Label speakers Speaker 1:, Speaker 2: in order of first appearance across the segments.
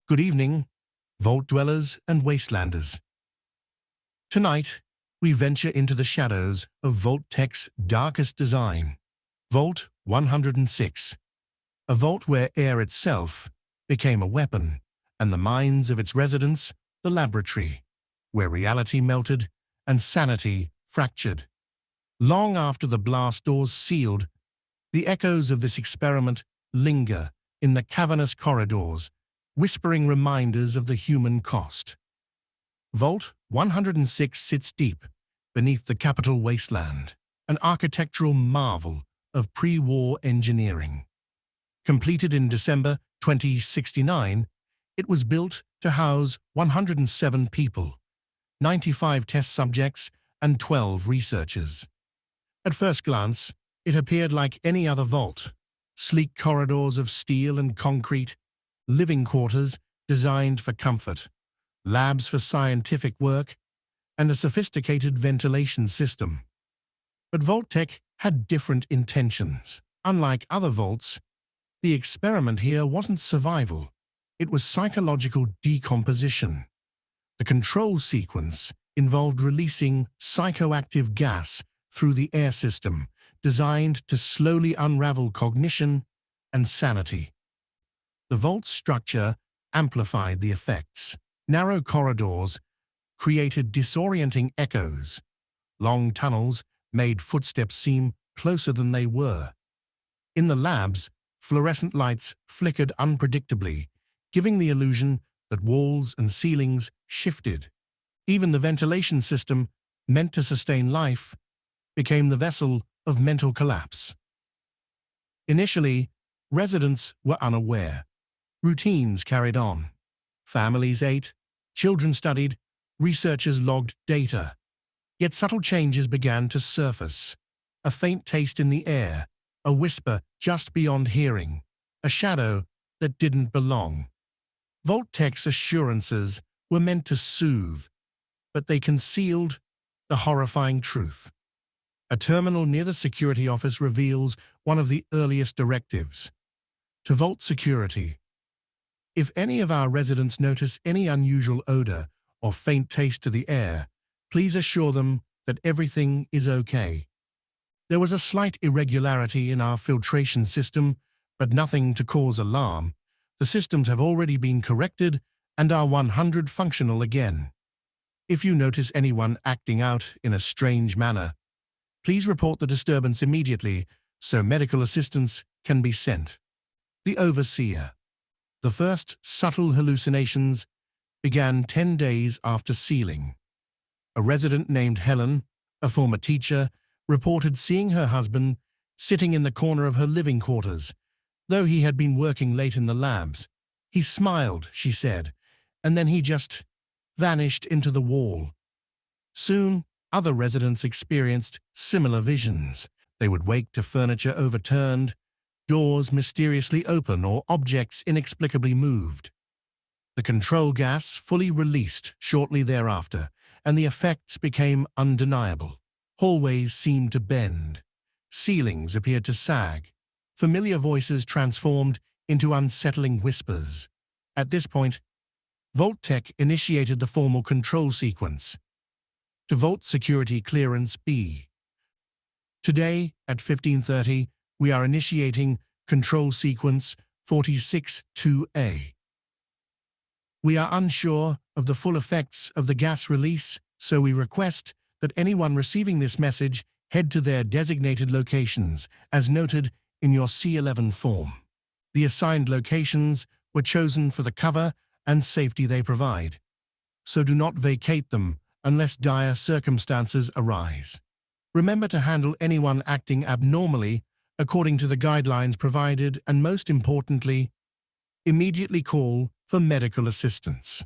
Speaker 1: Good evening, vault dwellers and wastelanders. Tonight, we venture into the shadows of Vault Tech's darkest design, Vault 106, a vault where air itself became a weapon, and the minds of its residents the laboratory, where reality melted and sanity fractured. Long after the blast doors sealed, the echoes of this experiment linger in the cavernous corridors, whispering reminders of the human cost. Vault 106 sits deep beneath the capital wasteland, an architectural marvel of pre-war engineering. Completed in December 2069, it was built to house 107 people, 95 test subjects, and 12 researchers. At first glance, it appeared like any other vault: sleek corridors of steel and concrete, living quarters designed for comfort, labs for scientific work, and a sophisticated ventilation system. But Vault Tech had different intentions. Unlike other vaults, the experiment here wasn't survival, it was psychological decomposition. The control sequence involved releasing psychoactive gas through the air system, designed to slowly unravel cognition and sanity. The vault's structure amplified the effects. Narrow corridors created disorienting echoes. Long tunnels made footsteps seem closer than they were. In the labs, fluorescent lights flickered unpredictably, giving the illusion that walls and ceilings shifted. Even the ventilation system, meant to sustain life, became the vessel of mental collapse. Initially, residents were unaware. Routines carried on. Families ate, children studied, researchers logged data. Yet subtle changes began to surface. A faint taste in the air, a whisper just beyond hearing, a shadow that didn't belong. Vault Tech's assurances were meant to soothe, but they concealed the horrifying truth. A terminal near the security office reveals one of the earliest directives. To Vault Security, if any of our residents notice any unusual odor or faint taste to the air, please assure them that everything is okay. There was a slight irregularity in our filtration system, but nothing to cause alarm. The systems have already been corrected and are 100% functional again. If you notice anyone acting out in a strange manner, please report the disturbance immediately so medical assistance can be sent. The Overseer. The first subtle hallucinations began 10 days after sealing. A resident named Helen, a former teacher, reported seeing her husband sitting in the corner of her living quarters. Though he had been working late in the labs, he smiled, she said, and then he just vanished into the wall. Soon, other residents experienced similar visions. They would wake to furniture overturned, doors mysteriously open, or objects inexplicably moved. The control gas fully released shortly thereafter, and the effects became undeniable. Hallways seemed to bend. Ceilings appeared to sag. Familiar voices transformed into unsettling whispers. At this point, Vault Tech initiated the formal control sequence. To Vault Security Clearance B. Today, at 15:30, we are initiating Control Sequence 46-2A. We are unsure of the full effects of the gas release, so we request that anyone receiving this message head to their designated locations, as noted in your C11 form. The assigned locations were chosen for the cover and safety they provide, so do not vacate them unless dire circumstances arise. Remember to handle anyone acting abnormally according to the guidelines provided, and most importantly, immediately call for medical assistance.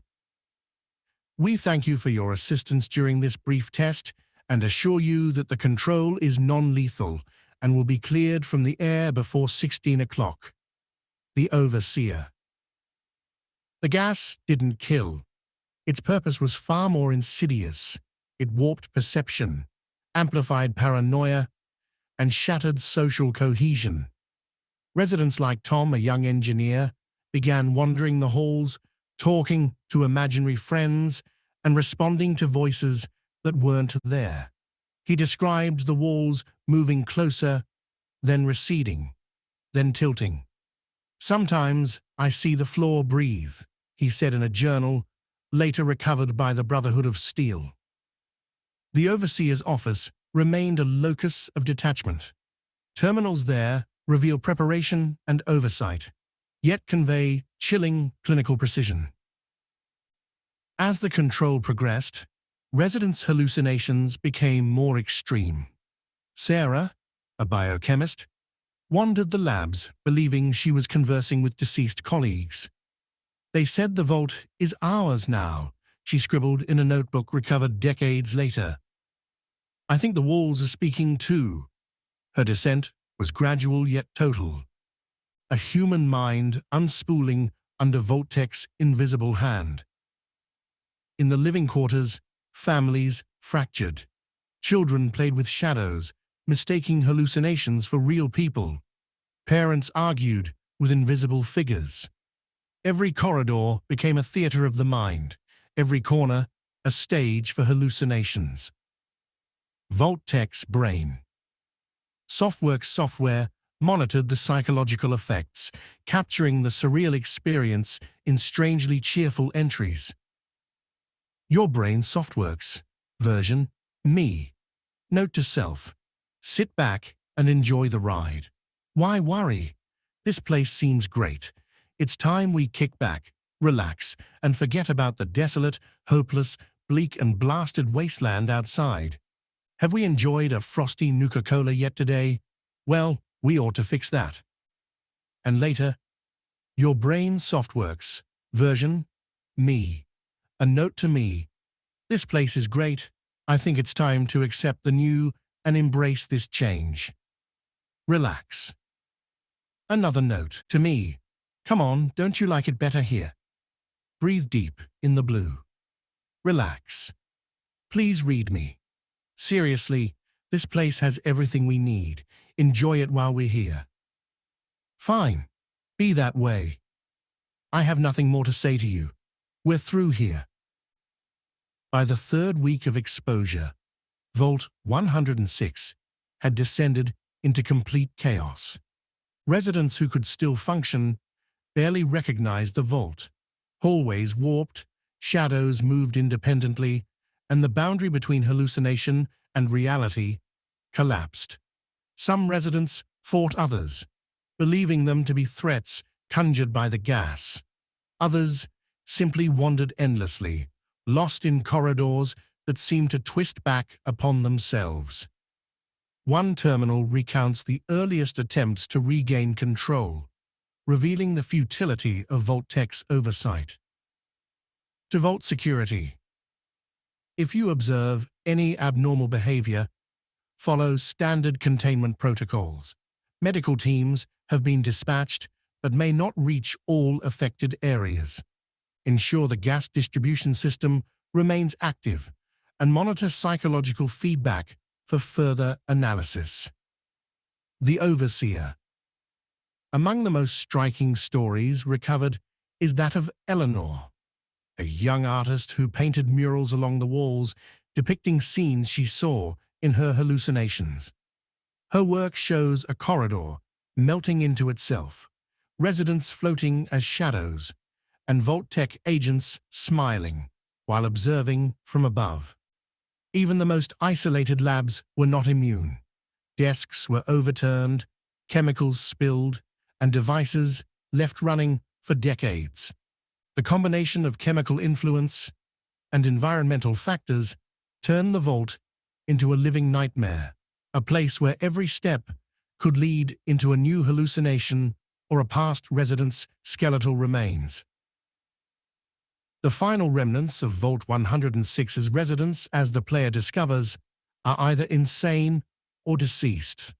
Speaker 1: We thank you for your assistance during this brief test and assure you that the control is non-lethal and will be cleared from the air before 16 o'clock. The Overseer. The gas didn't kill. Its purpose was far more insidious. It warped perception, amplified paranoia, and shattered social cohesion. Residents like Tom, a young engineer, began wandering the halls, talking to imaginary friends and responding to voices that weren't there. He described the walls moving closer, then receding, then tilting. "Sometimes I see the floor breathe," he said in a journal, later recovered by the Brotherhood of Steel. The overseer's office remained a locus of detachment. Terminals there reveal preparation and oversight, yet convey chilling clinical precision. As the control progressed, residents' hallucinations became more extreme. Sarah, a biochemist, wandered the labs, believing she was conversing with deceased colleagues. "They said the vault is ours now," she scribbled in a notebook recovered decades later. "I think the walls are speaking too." Her descent was gradual yet total. A human mind unspooling under Vault-Tech's invisible hand. In the living quarters, families fractured. Children played with shadows, mistaking hallucinations for real people. Parents argued with invisible figures. Every corridor became a theater of the mind, every corner a stage for hallucinations. Vault-Tech's brain. Softworks software monitored the psychological effects, capturing the surreal experience in strangely cheerful entries. "Your brain softworks. Version, me. Note to self. Sit back and enjoy the ride. Why worry? This place seems great. It's time we kick back, relax, and forget about the desolate, hopeless, bleak and blasted wasteland outside. Have we enjoyed a frosty Nuka-Cola yet today? Well, we ought to fix that." And later, "Your brain softworks. Version, me. A note to me. This place is great. I think it's time to accept the new and embrace this change. Relax." Another note to me. "Come on, don't you like it better here? Breathe deep in the blue. Relax. Please read me. Seriously, this place has everything we need. Enjoy it while we're here." Fine. Be that way. I have nothing more to say to you. We're through here. By the third week of exposure, Vault 106 had descended into complete chaos. Residents who could still function barely recognized the vault. Hallways warped, shadows moved independently, and the boundary between hallucination and reality collapsed. Some residents fought others, believing them to be threats conjured by the gas. Others simply wandered endlessly, lost in corridors that seemed to twist back upon themselves. One terminal recounts the earliest attempts to regain control, revealing the futility of Vault-Tech's oversight. To Vault security. If you observe any abnormal behavior, follow standard containment protocols. Medical teams have been dispatched but may not reach all affected areas. Ensure the gas distribution system remains active and monitor psychological feedback for further analysis. The Overseer. Among the most striking stories recovered is that of Eleanor, a young artist who painted murals along the walls depicting scenes she saw in her hallucinations. Her work shows a corridor melting into itself, residents floating as shadows, and Vault-Tech agents smiling while observing from above. Even the most isolated labs were not immune. Desks were overturned, chemicals spilled, and devices left running for decades. The combination of chemical influence and environmental factors turned the vault into a living nightmare, a place where every step could lead into a new hallucination or a past resident's skeletal remains. The final remnants of Vault 106's residents, as the player discovers, are either insane or deceased.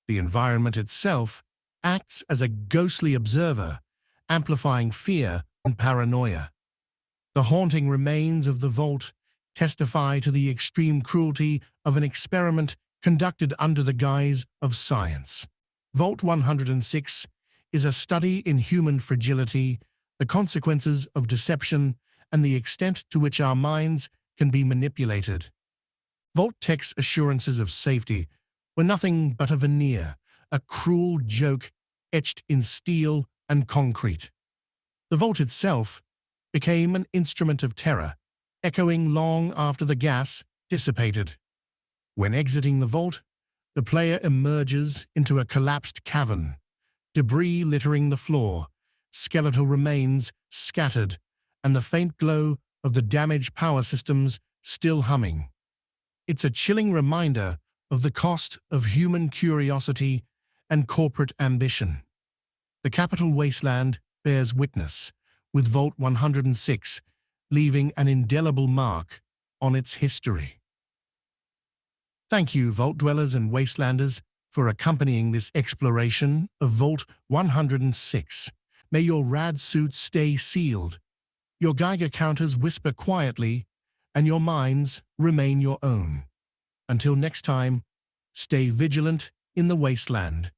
Speaker 1: The environment itself acts as a ghostly observer, amplifying fear and paranoia. The haunting remains of the vault testify to the extreme cruelty of an experiment conducted under the guise of science. Vault 106 is a study in human fragility, the consequences of deception, and the extent to which our minds can be manipulated. Vault-Tech's assurances of safety were nothing but a veneer, a cruel joke etched in steel and concrete. The vault itself became an instrument of terror, echoing long after the gas dissipated. When exiting the vault, the player emerges into a collapsed cavern, debris littering the floor, skeletal remains scattered, and the faint glow of the damaged power systems still humming. It's a chilling reminder of the cost of human curiosity and corporate ambition. The capital wasteland bears witness, with Vault 106 leaving an indelible mark on its history. Thank you, Vault Dwellers and Wastelanders, for accompanying this exploration of Vault 106. May your rad suits stay sealed, your Geiger counters whisper quietly, and your minds remain your own. Until next time, stay vigilant in the wasteland.